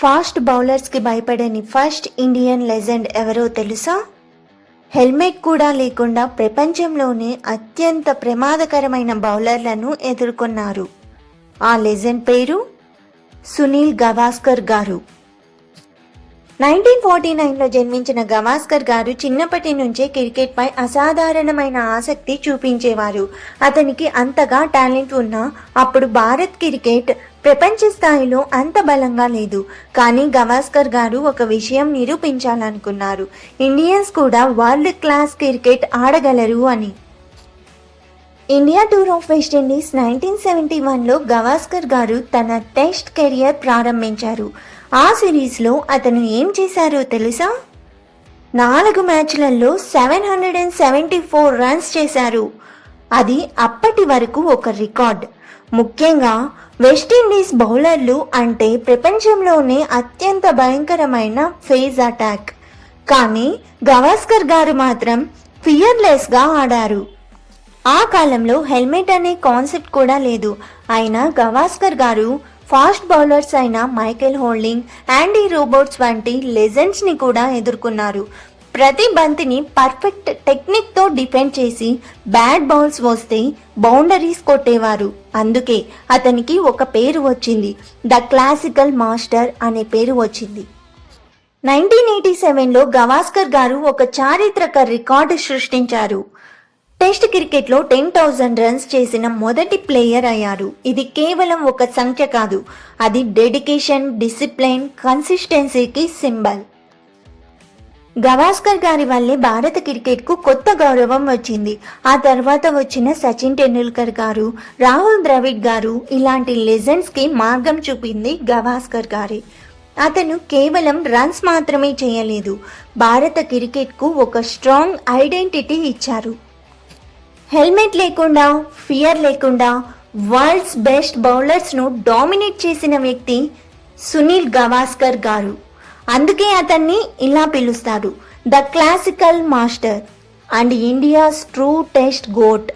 Fast బౌలర్స్కి భయపడని first Indian legend ఎవరో తెలుసా? Helmet కూడా లేకుండా ప్రపంచంలోనే అత్యంత ప్రమాదకరమైన బౌలర్లను ఎదుర్కొన్నారు. ఆ లెజెండ్ పేరు సునీల్ గవాస్కర్ గారు. 1949లో జన్మించిన గవాస్కర్ గారు చిన్నప్పటి నుంచే క్రికెట్పై అసాధారణమైన ఆసక్తి చూపించేవారు. అతనికి అంతగా టాలెంట్ ఉన్నా అప్పుడు భారత్ క్రికెట్ ప్రపంచ స్థాయిలో అంత బలంగా లేదు. కానీ గవాస్కర్ గారు ఒక విషయం నిరూపించాలనుకున్నారు, ఇండియన్స్ కూడా వరల్డ్ క్లాస్ క్రికెట్ ఆడగలరు అని. ఇండియా టూర్ ఆఫ్ వెస్టిండీస్ 1971లో గవాస్కర్ గారు తన టెస్ట్ కెరియర్ ప్రారంభించారు. ఆ సిరీస్లో అతను ఏం చేశారో తెలుసా? 4 మ్యాచ్లలో 774 రన్స్ చేశారు. అది అప్పటి వరకు ఒక రికార్డ్. ముఖ్యంగా వెస్టిండీస్ బౌలర్లు అంటే ప్రపంచంలోనే అత్యంత భయంకరమైన ఫేజ్ అటాక్. కానీ గవాస్కర్ గారు మాత్రం ఫియర్లెస్గా ఆడారు. ఆ కాలంలో హెల్మెట్ అనే కాన్సెప్ట్ కూడా లేదు. అయినా గవాస్కర్ గారు ఫాస్ట్ బౌలర్స్ అయిన మైకేల్ హోల్డింగ్, యాండీ రోబర్ట్స్ వంటి లెజెండ్స్ని కూడా ఎదుర్కొన్నారు. ప్రతి బంతిని పర్ఫెక్ట్ టెక్నిక్తో డిఫెండ్ చేసి బ్యాడ్ బౌల్స్ వస్తే బౌండరీస్ కొట్టేవారు. అందుకే అతనికి ఒక పేరు వచ్చింది, ద క్లాసికల్ మాస్టర్ అనే పేరు వచ్చింది. 1987లో గవాస్కర్ గారు ఒక చారిత్రక రికార్డు సృష్టించారు. టెస్ట్ క్రికెట్లో 10,000 రన్స్ చేసిన మొదటి ప్లేయర్ అయ్యారు. ఇది కేవలం ఒక సంఖ్య కాదు, అది డెడికేషన్, డిసిప్లిన్, కన్సిస్టెన్సీకి సింబల్. గవాస్కర్ గారి వల్లే భారత క్రికెట్కు కొత్త గౌరవం వచ్చింది. ఆ తర్వాత వచ్చిన సచిన్ టెండూల్కర్ గారు, రాహుల్ ద్రవిడ్ గారు ఇలాంటి లెజెండ్స్కి మార్గం చూపింది గవాస్కర్ గారే. అతను కేవలం రన్స్ మాత్రమే చేయలేదు, భారత క్రికెట్కు ఒక స్ట్రాంగ్ ఐడెంటిటీ ఇచ్చారు. హెల్మెట్ లేకుండా, ఫియర్ లేకుండా వరల్డ్స్ బెస్ట్ బౌలర్స్ను డామినేట్ చేసిన వ్యక్తి సునీల్ గవాస్కర్ గారు. అందుకే అతన్ని ఇలా పిలుస్తారు, the classical master and India's true test goat.